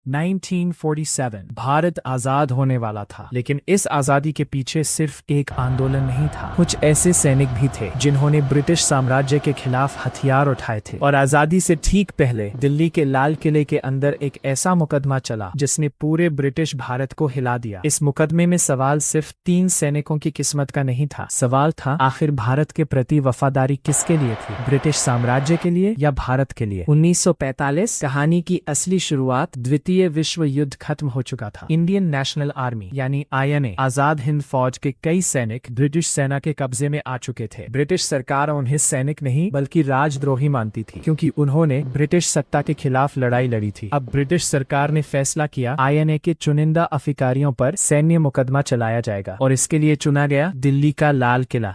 1947 भारत आजाद होने वाला था, लेकिन इस आजादी के पीछे सिर्फ एक आंदोलन नहीं था। कुछ ऐसे सैनिक भी थे जिन्होंने ब्रिटिश साम्राज्य के खिलाफ हथियार उठाए थे। और आजादी से ठीक पहले दिल्ली के लाल किले के अंदर एक ऐसा मुकदमा चला जिसने पूरे ब्रिटिश भारत को हिला दिया। इस मुकदमे में सवाल सिर्फ 3 सैनिकों की किस्मत का नहीं था। सवाल था, आखिर भारत के प्रति वफादारी किसके लिए थी, ब्रिटिश साम्राज्य के लिए या भारत के लिए। 1945 कहानी की असली शुरुआत द्वितीय विश्व युद्ध खत्म हो चुका था। इंडियन नेशनल आर्मी यानी INA आजाद हिंद फौज के कई सैनिक ब्रिटिश सेना के कब्जे में आ चुके थे। ब्रिटिश सरकार उन्हें सैनिक नहीं बल्कि राजद्रोही मानती थी, क्योंकि उन्होंने ब्रिटिश सत्ता के खिलाफ लड़ाई लड़ी थी। अब ब्रिटिश सरकार ने फैसला किया, INA के चुनिंदा अधिकारियों पर सैन्य मुकदमा चलाया जाएगा, और इसके लिए चुना गया दिल्ली का लाल किला।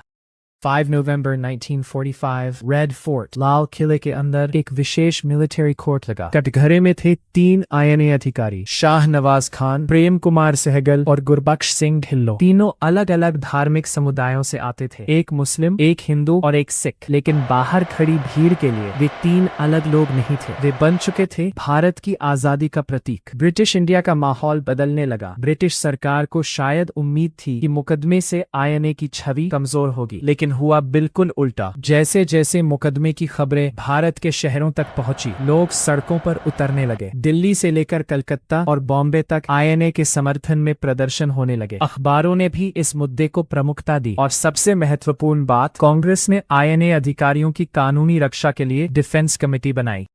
5 नवंबर 1945 रेड फोर्ट लाल किले के अंदर एक विशेष मिलिट्री कोर्ट लगा। कटघरे में थे 3 INA अधिकारी, शाह नवाज खान, प्रेम कुमार सहगल और गुरबख्श सिंह ढिल्लो। तीनों अलग अलग धार्मिक समुदायों से आते थे, एक मुस्लिम, एक हिंदू और एक सिख। लेकिन बाहर खड़ी भीड़ के लिए वे 3 अलग लोग नहीं थे, वे बन चुके थे भारत की आजादी का प्रतीक। ब्रिटिश इंडिया का माहौल बदलने लगा। ब्रिटिश सरकार को शायद उम्मीद थी कि मुकदमे से INA की छवि कमजोर होगी, लेकिन हुआ बिल्कुल उल्टा। जैसे जैसे मुकदमे की खबरें भारत के शहरों तक पहुंची, लोग सड़कों पर उतरने लगे। दिल्ली से लेकर कलकत्ता और बॉम्बे तक INA के समर्थन में प्रदर्शन होने लगे। अखबारों ने भी इस मुद्दे को प्रमुखता दी, और सबसे महत्वपूर्ण बात, कांग्रेस ने INA अधिकारियों की कानूनी रक्षा के लिए डिफेंस कमेटी बनाई।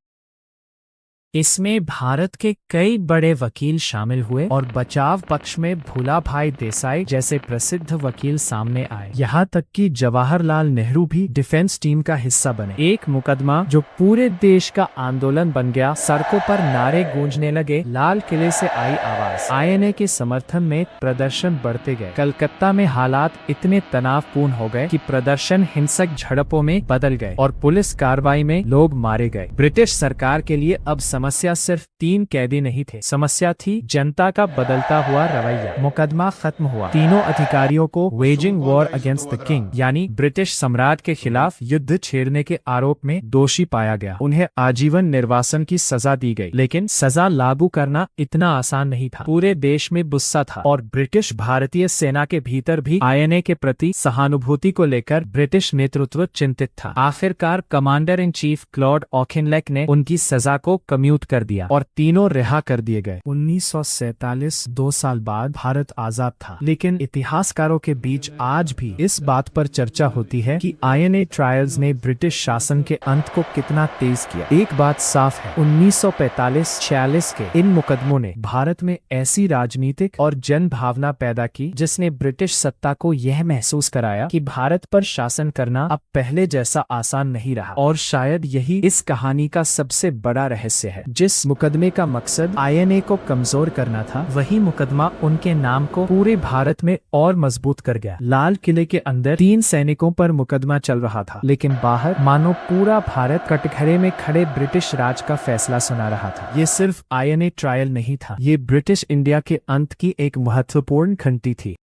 इसमें भारत के कई बड़े वकील शामिल हुए और बचाव पक्ष में भूला भाई देसाई जैसे प्रसिद्ध वकील सामने आए। यहाँ तक कि जवाहरलाल नेहरू भी डिफेंस टीम का हिस्सा बने। एक मुकदमा जो पूरे देश का आंदोलन बन गया। सड़कों पर नारे गूंजने लगे, लाल किले से आई आवाज। INA के समर्थन में प्रदर्शन बढ़ते गए। कलकत्ता में हालात इतने तनावपूर्ण हो गए कि प्रदर्शन हिंसक झड़पों में बदल गए और पुलिस कार्रवाई में लोग मारे गए। ब्रिटिश सरकार के लिए अब समस्या सिर्फ 3 कैदी नहीं थे, समस्या थी जनता का बदलता हुआ रवैया। मुकदमा खत्म हुआ। तीनों अधिकारियों को waging war against the king यानी ब्रिटिश सम्राट के खिलाफ युद्ध छेड़ने के आरोप में दोषी पाया गया। उन्हें आजीवन निर्वासन की सजा दी गई, लेकिन सजा लागू करना इतना आसान नहीं था। पूरे देश में गुस्सा था और ब्रिटिश भारतीय सेना के भीतर भी INA के प्रति सहानुभूति को लेकर ब्रिटिश नेतृत्व चिंतित था। आखिरकार कमांडर इन चीफ क्लॉड ऑकिनलेक ने उनकी सजा को कम्यूट कर दिया और तीनों रिहा कर दिए गए। 1947 2 साल बाद भारत आजाद था, लेकिन इतिहासकारों के बीच आज भी इस बात पर चर्चा होती है कि INA ट्रायल्स ने ब्रिटिश शासन के अंत को कितना तेज किया। एक बात साफ है, 1945-46 के इन मुकदमों ने भारत में ऐसी राजनीतिक और जन भावना पैदा की जिसने ब्रिटिश सत्ता को यह महसूस कराया कि भारत पर शासन करना अब पहले जैसा आसान नहीं रहा। और शायद यही इस कहानी का सबसे बड़ा रहस्य है। जिस मुकदमे का मकसद INA को कमजोर करना था, वही मुकदमा उनके नाम को पूरे भारत में और मजबूत कर गया। लाल किले के अंदर 3 सैनिकों पर मुकदमा चल रहा था, लेकिन बाहर मानो पूरा भारत कटघरे में खड़े ब्रिटिश राज का फैसला सुना रहा था। ये सिर्फ INA ट्रायल नहीं था, ये ब्रिटिश इंडिया के अंत की एक महत्वपूर्ण घंटी थी।